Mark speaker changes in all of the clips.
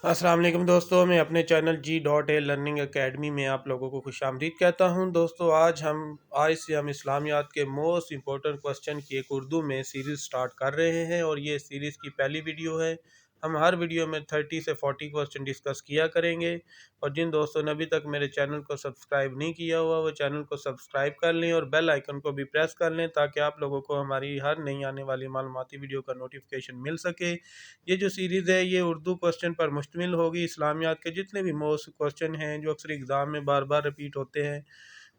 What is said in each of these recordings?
Speaker 1: السلام علیکم دوستو، میں اپنے چینل G.A لرننگ اکیڈمی میں آپ لوگوں کو خوش آمدید کہتا ہوں۔ دوستو آج سے ہم اسلامیات کے موسٹ امپورٹنٹ کوسچن کی ایک اردو میں سیریز سٹارٹ کر رہے ہیں، اور یہ سیریز کی پہلی ویڈیو ہے۔ ہم ہر ویڈیو میں 30 سے 40 کوسچن ڈسکس کیا کریں گے، اور جن دوستوں نے ابھی تک میرے چینل کو سبسکرائب نہیں کیا ہوا وہ چینل کو سبسکرائب کر لیں اور بیل آئیکن کو بھی پریس کر لیں تاکہ آپ لوگوں کو ہماری ہر نئی آنے والی معلوماتی ویڈیو کا نوٹیفیکیشن مل سکے۔ یہ جو سیریز ہے یہ اردو کوسچن پر مشتمل ہوگی۔ اسلامیات کے جتنے بھی موسٹ کوسچن ہیں جو اکثر ایگزام میں بار بار ریپیٹ ہوتے ہیں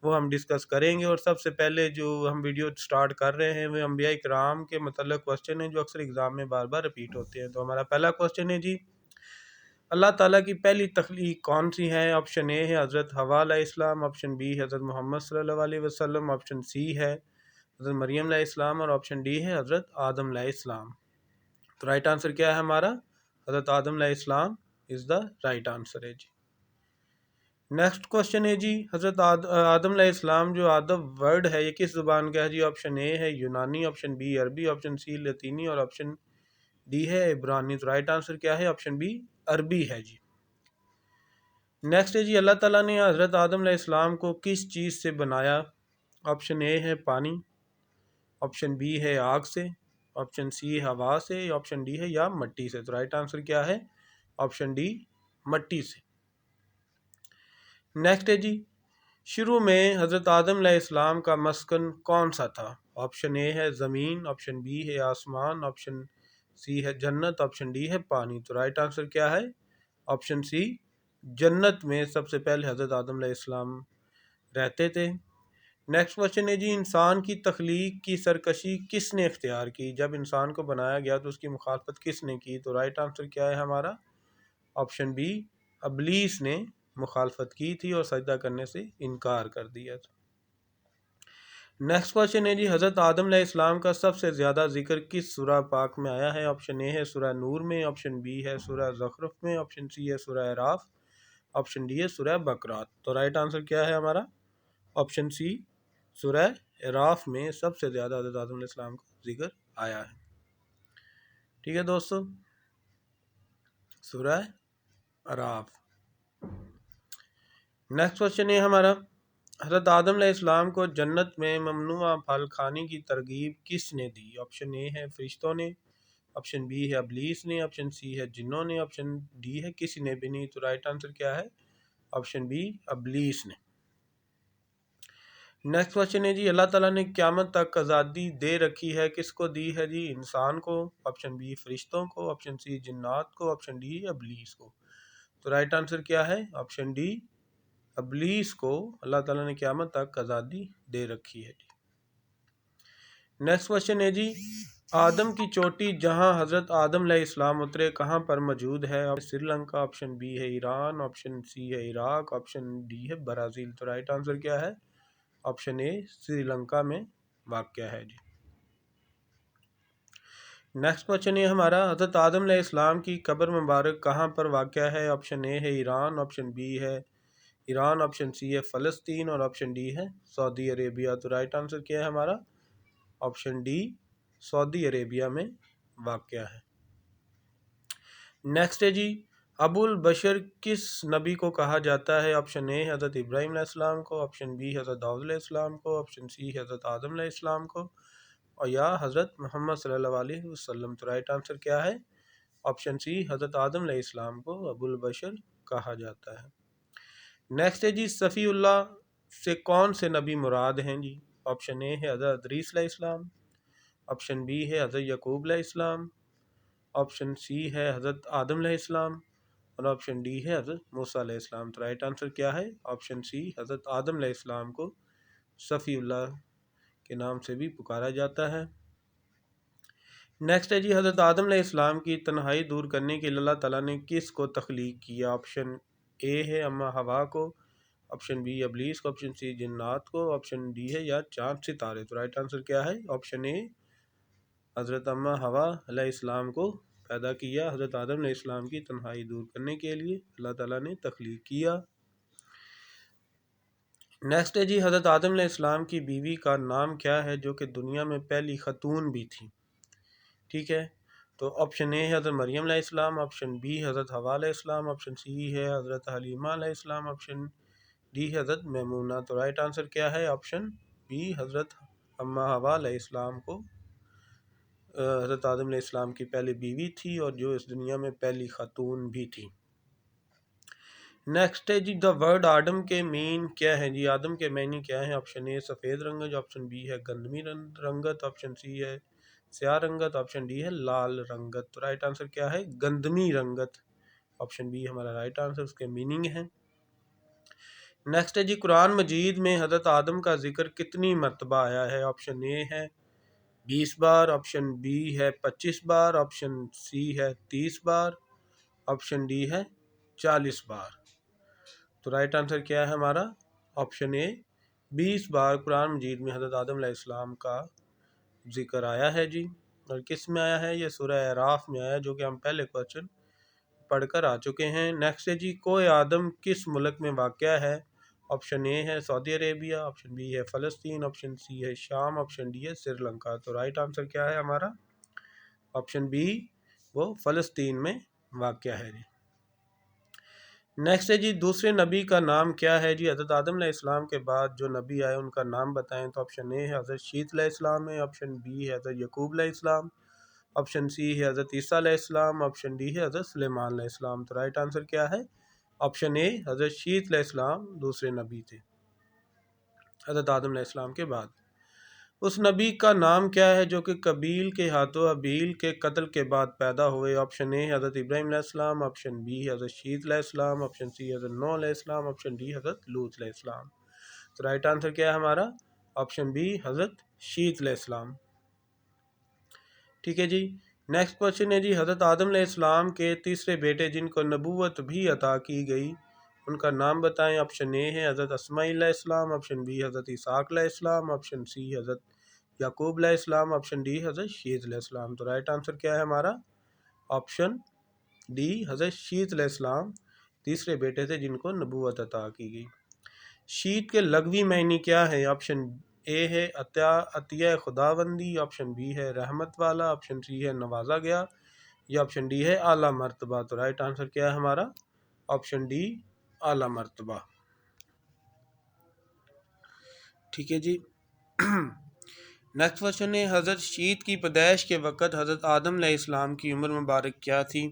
Speaker 1: وہ ہم ڈسکس کریں گے، اور سب سے پہلے جو ہم ویڈیو سٹارٹ کر رہے ہیں وہ انبیاء کرام کے متعلق کوسچن ہیں جو اکثر ایگزام میں بار بار ریپیٹ ہوتے ہیں۔ تو ہمارا پہلا کوسچن ہے اللہ تعالیٰ کی پہلی تخلیق کون سی ہے؟ آپشن اے ہے حضرت حوا علیہ السلام، آپشن بی ہے حضرت محمد صلی اللہ علیہ وسلم، آپشن سی ہے حضرت مریم علیہ السلام، اور آپشن ڈی ہے حضرت آدم علیہ السلام۔ تو رائٹ آنسر کیا ہے ہمارا؟ حضرت آدم علیہ السلام از دا رائٹ آنسر ہے جی۔ نیکسٹ کوسچن ہے حضرت آدم علیہ السلام جو آدم ورڈ ہے یہ کس زبان کا ہے جی؟ آپشن اے ہے یونانی، آپشن بی عربی، آپشن سی لطینی، اور آپشن ڈی ہے عبرانی۔ تو رائٹ آنسر کیا ہے؟ آپشن بی عربی ہے جی۔ نیکسٹ ہے اللہ تعالیٰ نے حضرت آدم علیہ السلام کو کس چیز سے بنایا؟ آپشن اے ہے پانی، آپشن بی ہے آگ سے، آپشن سی ہوا سے، آپشن ڈی ہے یا مٹی سے۔ تو رائٹ آنسر کیا ہے؟ آپشن ڈی مٹی سے۔ نیکسٹ ہے شروع میں حضرت آدم علیہ السلام کا مسکن کون سا تھا؟ آپشن اے ہے زمین، آپشن بی ہے آسمان، آپشن سی ہے جنت، آپشن ڈی ہے پانی۔ تو رائٹ آنسر کیا ہے؟ آپشن سی جنت میں سب سے پہلے حضرت آدم علیہ السلام رہتے تھے۔ نیکسٹ کوسچن ہے انسان کی تخلیق کی سرکشی کس نے اختیار کی؟ جب انسان کو بنایا گیا تو اس کی مخالفت کس نے کی؟ تو رائٹ آنسر کیا ہے ہمارا؟ آپشن بی ابلیس نے مخالفت کی تھی اور سجدہ کرنے سے انکار کر دیا تھا۔ نیکسٹ کوسچن ہے حضرت آدم علیہ السلام کا سب سے زیادہ ذکر کس سورہ پاک میں آیا ہے؟ آپشن اے ہے سورہ نور میں، آپشن بی ہے سورہ زخرف میں، آپشن سی ہے سورہ اعراف، آپشن ڈی ہے سورہ بقرہ۔ تو رائٹ آنسر کیا ہے ہمارا؟ آپشن سی سورہ اعراف میں سب سے زیادہ حضرت آدم علیہ السلام کا ذکر آیا ہے۔ ٹھیک ہے دوستو، سورہ اعراف۔ نیکسٹ کوسچن ہے ہمارا حضرت آدم علیہ السلام کو جنت میں ممنوع پھل کھانے کی ترغیب کس نے دی؟ آپشن اے ہے فرشتوں نے، آپشن بی ہے ابلیس نے، آپشن سی ہے جنوں نے، آپشن ڈی ہے کسی نے بھی نہیں۔ تو رائٹ آنسر کیا ہے؟ آپشن بی ابلیس نے۔ نیکسٹ کوسچن ہے اللہ تعالیٰ نے قیامت تک آزادی دے رکھی ہے کس کو دی ہے انسان کو، آپشن بی فرشتوں کو، آپشن سی جنات کو، آپشن ڈی ابلیس کو۔ تو رائٹ آنسر کیا ہے؟ آپشن ڈی ابلیس کو اللہ تعالیٰ نے قیامت تک آزادی دے رکھی ہے نیکسٹ کوسچن ہے آدم کی چوٹی جہاں حضرت آدم علیہ السلام اترے کہاں پر موجود ہے؟ سری لنکا، آپشن بی ہے ایران، آپشن سی ہے عراق، آپشن ڈی ہے برازیل۔ تو رائٹ آنسر کیا ہے؟ آپشن اے سری لنکا میں واقع ہے نیکسٹ کوسچن ہے ہمارا حضرت آدم علیہ السلام کی قبر مبارک کہاں پر واقع ہے؟ آپشن اے ہے ایران، آپشن بی ہے ایران، آپشن سی ہے فلسطین، اور آپشن ڈی ہے سعودی عربیہ۔ تو رائٹ آنسر کیا ہے ہمارا؟ آپشن ڈی سعودی عربیہ میں واقع ہے۔ نیکسٹ ہے ابو البشر کس نبی کو کہا جاتا ہے؟ آپشن اے حضرت ابراہیم علیہ السلام کو، آپشن بی حضرت داؤد علیہ السلام کو، آپشن سی حضرت آدم علیہ السلام کو، اور یا حضرت محمد صلی اللہ علیہ وسلم۔ تو رائٹ آنسر کیا ہے؟ آپشن سی حضرت آدم علیہ السلام کو ابو البشر کہا جاتا ہے۔ نیکسٹ ہے صفی اللہ سے کون سے نبی مراد ہیں آپشن اے ہے حضرت ادریس علیہ السلام، آپشن بی ہے حضرت یعقوب علیہ السلام، آپشن سی ہے حضرت آدم علیہ السلام، اور آپشن ڈی ہے حضرت موسیٰ علیہ السلام۔ تو رائٹ آنسر کیا ہے؟ آپشن سی حضرت آدم علیہ السلام کو صفی اللہ کے نام سے بھی پکارا جاتا ہے۔ نیکسٹ ہے حضرت آدم علیہ السلام کی تنہائی دور کرنے کے لیے اللہ تعالیٰ نے کس کو تخلیق کیا؟ آپشن اے ہے اما ہوا کو، آپشن بی ابلیس کو، آپشن سی جنات کو، آپشن ڈی ہے یا چاند ستارے۔ تو رائٹ آنسر کیا ہے؟ آپشن اے حضرت اما ہوا علیہ السلام کو پیدا کیا، حضرت آدم علیہ السلام کی تنہائی دور کرنے کے لیے اللہ تعالیٰ نے تخلیق کیا۔ نیکسٹ ہے حضرت آدم علیہ السلام کی بیوی کا نام کیا ہے جو کہ دنیا میں پہلی خاتون بھی تھی؟ ٹھیک ہے، تو آپشن اے ہے حضرت مریم علیہ السلام، آپشن بی حضرت حوا علیہ السلام، آپشن سی ہے حضرت حلیمہ علیہ السلام، آپشن ڈی حضرت میمونہ۔ تو رائٹ آنسر کیا ہے؟ آپشن بی حضرت حوا علیہ السلام کو حضرت آدم علیہ السلام کی پہلی بیوی تھی اور جو اس دنیا میں پہلی خاتون بھی تھی۔ نیکسٹ ہے جی دا ورڈ آدم کے مین کیا ہے جی؟ آدم کے معنی کیا ہیں؟ آپشن اے سفید رنگت، آپشن بی ہے گندمی رنگت، آپشن سی ہے سیاہ رنگت، آپشن ڈی ہے لال رنگت۔ تو رائٹ آنسر کیا ہے؟ گندمی رنگت۔ آپشن بی ہمارا رائٹ آنسر، اس کے میننگ ہے۔ نیکسٹ ہے جی قرآن مجید میں حضرت آدم کا ذکر کتنی مرتبہ آیا ہے؟ آپشن اے ہے 20 بار، آپشن بی ہے 25 بار، آپشن سی ہے 30 بار، آپشن ڈی ہے 40 بار۔ تو رائٹ آنسر کیا ہے ہمارا؟ آپشن اے 20 بار قرآن مجید میں حضرت آدم علیہ السلام کا ذکر آیا ہے جی۔ اور کس میں آیا ہے؟ یہ سورہ اعراف میں آیا، جو کہ ہم پہلے کوسچن پڑھ کر آ چکے ہیں۔ نیکسٹ ہے جی کوہ آدم کس ملک میں واقع ہے؟ آپشن اے ہے سعودی عربیہ، آپشن بی ہے فلسطین، آپشن سی ہے شام، آپشن ڈی ہے سری لنکا۔ تو رائٹ آنسر کیا ہے ہمارا؟ آپشن بی وہ فلسطین میں واقع ہے جی۔ نیکسٹ ہے جی دوسرے نبی کا نام کیا ہے جی؟ حضرت آدم علیہ السلام کے بعد جو نبی آئے ان کا نام بتائیں۔ تو آپشن اے ہے حضرت شیت علیہ السلام ہے، آپشن بی ہے حضرت یعقوب علیہ السلام، آپشن سی ہے حضرت عیسیٰ علیہ السلام، آپشن ڈی ہے حضرت سلیمان علیہ السلام۔ تو رائٹ آنسر کیا ہے؟ آپشن اے حضرت شیت علیہ السلام دوسرے نبی تھے حضرت آدم علیہ السلام کے بعد۔ اس نبی کا نام کیا ہے جو کہ قابیل کے ہاتھوں حابیل کے قتل کے بعد پیدا ہوئے؟ آپشن اے حضرت ابراہیم علیہ السلام، آپشن بی حضرت شیت علیہ السلام، آپشن سی حضرت نوح علیہ السلام، آپشن ڈی حضرت لوط علیہ السلام۔ تو رائٹ آنسر کیا ہے ہمارا؟ آپشن بی حضرت شیت علیہ السلام۔ ٹھیک ہے جی۔ نیکسٹ کوشچن ہے جی حضرت آدم علیہ السلام کے تیسرے بیٹے جن کو نبوت بھی عطا کی گئی ان کا نام بتائیں۔ آپشن اے ہے حضرت اسماعیل علیہ السلام، آپشن بی حضرت اسحاق علیہ السلام، آپشن سی حضرت یعقوب علیہ السلام، آپشن ڈی حضرت شیت علیہ السلام۔ تو رائٹ آنسر کیا ہے ہمارا؟ آپشن ڈی حضرت شیت علیہ السلام تیسرے بیٹے تھے جن کو نبوت عطا کی گئی۔ شیت کے لغوی معنی کیا ہے؟ آپشن اے ہے عطیہ خداوندی، آپشن بی ہے رحمت والا، آپشن سی ہے نوازا گیا، یا آپشن ڈی ہے اعلیٰ مرتبہ۔ تو رائٹ آنسر کیا ہے ہمارا؟ آپشن ڈی اعلیٰ مرتبہ۔ ٹھیک ہے جی۔ نیکسٹ کوشچن ہے حضرت شیت کی پیدائش کے وقت حضرت آدم علیہ السلام کی عمر مبارک کیا تھی؟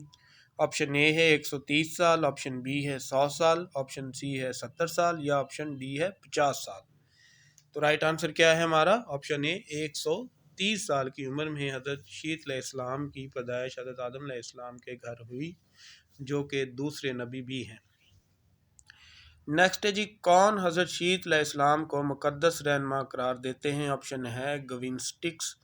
Speaker 1: آپشن اے ہے 130 سال، آپشن بی ہے 100 سال، آپشن سی ہے 70 سال، یا آپشن ڈی ہے 50 سال۔ تو رائٹ آنسر کیا ہے ہمارا؟ آپشن اے 130 سال کی عمر میں حضرت شیت علیہ السلام کی پیدائش حضرت آدم علیہ السلام کے گھر ہوئی، جو کہ دوسرے نبی بھی ہیں۔ نیکسٹ ہے جی کون حضرت شیت علیہ السلام کو مقدس رہنما قرار دیتے ہیں؟ آپشن ہے گوینسٹکس،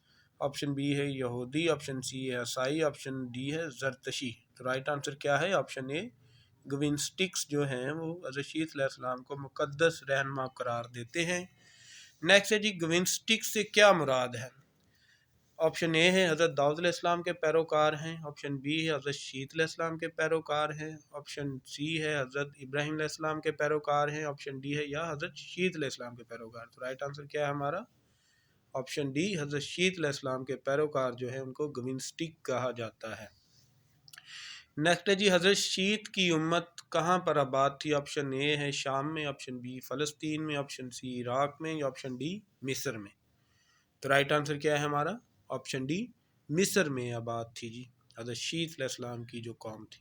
Speaker 1: آپشن بی ہے یہودی، آپشن سی ہے عیسائی، آپشن ڈی ہے زرتشی۔ تو رائٹ آنسر کیا ہے؟ آپشن اے گوینسٹکس جو ہیں وہ حضرت شیت علیہ السلام کو مقدس رہنما قرار دیتے ہیں۔ نیکسٹ ہے جی گوینسٹکس سے کیا مراد ہے؟ آپشن اے ہے حضرت داؤد علیہ السلام کے پیروکار ہیں، آپشن بی ہے حضرت شیت علیہ السلام کے پیروکار ہیں، آپشن سی ہے حضرت ابراہیم علیہ السلام کے پیروکار ہیں، آپشن ڈی ہے یا حضرت شیت علیہ السلام کے پیروکار۔ تو رائٹ آنسر کیا ہے ہمارا؟ آپشن ڈی حضرت شیت علیہ السلام کے پیروکار جو ہیں ان کو گوینسٹک کہا جاتا ہے۔ نیکسٹ ہے جی حضرت شیت کی امت کہاں پر آباد تھی؟ آپشن اے ہے شام میں، آپشن بی فلسطین میں، آپشن سی عراق میں، یا آپشن ڈی مصر میں۔ تو رائٹ آنسر کیا ہے ہمارا؟ آپشن ڈی مصر میں آباد تھی جی حضرت شیت علیہ السلام کی جو قوم تھی۔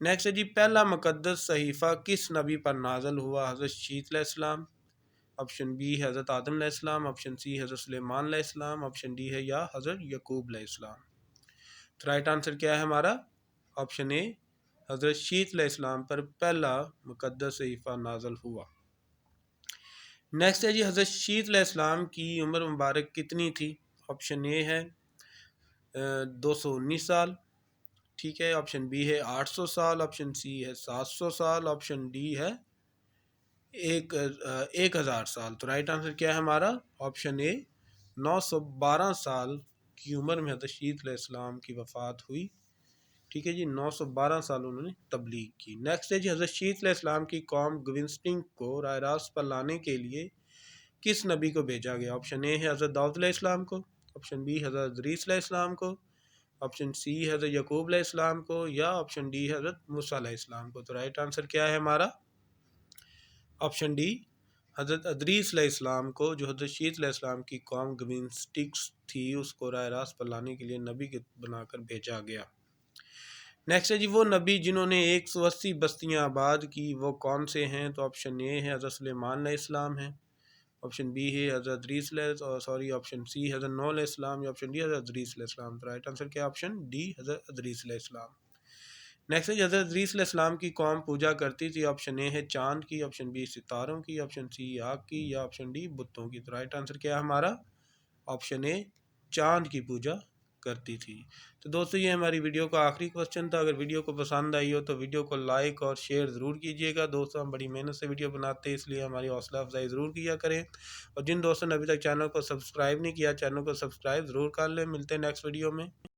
Speaker 1: نیکسٹ ہے جی پہلا مقدس صحیفہ کس نبی پر نازل ہوا؟ حضرت شیت علیہ السلام، آپشن بی حضرت آدم علیہ السلام، آپشن سی حضرت سلیمان علیہ السلام، آپشن ڈی ہے یا حضرت یعقوب علیہ السلام۔ تو رائٹ آنسر کیا ہے ہمارا؟ آپشن اے حضرت شیت علیہ السلام پر پہلا مقدس صحیفہ نازل ہوا۔ نیکسٹ ہے جی حضرت شیت علیہ السلام کی عمر مبارک کتنی تھی؟ آپشن اے ہے 219 سال، ٹھیک ہے، آپشن بی ہے 800 سال، آپشن سی ہے 700 سال، آپشن ڈی ہے 1000 سال۔ تو رائٹ آنسر کیا ہے ہمارا؟ آپشن اے 912 سال کی عمر میں حضرت شیت علیہ السلام کی وفات ہوئی، ٹھیک ہے جی، 912 سال انہوں نے تبلیغ کی۔ نیکسٹ ہے جی حضرت شیت علیہ السلام کی قوم گوینسٹنگ کو راہ راست پر لانے کے لیے کس نبی کو بھیجا گیا؟ آپشن اے ہے حضرت داؤد علیہ السلام کو، آپشن بی حضرت ادریس علیہ السلام کو، آپشن سی حضرت یعقوب علیہ السلام کو، یا آپشن ڈی حضرت موسیٰ علیہ السلام کو؟ تو رائٹ آنسر کیا ہے ہمارا؟ آپشن ڈی حضرت ادریس علیہ السلام کو، جو حضرت شیت علیہ السلام کی قوم گرین سٹکس تھی اس کو راہ راست پر لانے کے لیے نبی کے بنا کر بھیجا گیا۔ نیکسٹ ہے جی، وہ نبی جنہوں نے 180 بستیاں آباد کی وہ کون سے ہیں؟ تو آپشن اے ہے حضرت سلیمان علیہ السلام ہے، آپشن بی ہے حضرت ادریس آپشن سی حضرت نوح علیہ السلام، یا آپشن ڈی حضرت ادریس علیہ السلام؟ تو رائٹ آنسر کیا؟ آپشن ڈی حضرت ادریس علیہ السلام۔ نیکسٹ ہے حضرت ادریس علیہ السلام کی قوم پوجا کرتی تھی، آپشن اے ہے چاند کی، آپشن بی ستاروں کی، آپشن سی آگ کی، یا آپشن ڈی بتوں کی؟ تو رائٹ آنسر کیا ہے ہمارا؟ آپشن اے چاند کی پوجا کرتی تھی۔ تو دوستو یہ ہماری ویڈیو کا آخری کوسچن تھا۔ اگر ویڈیو کو پسند آئی ہو تو ویڈیو کو لائک اور شیئر ضرور کیجیے گا۔ دوستو ہم بڑی محنت سے ویڈیو بناتے ہیں، اس لیے ہماری حوصلہ افزائی ضرور کیا کریں، اور جن دوستوں نے ابھی تک چینل کو سبسکرائب نہیں کیا چینل کو سبسکرائب ضرور کر لیں۔ ملتے ہیں نیکسٹ ویڈیو میں۔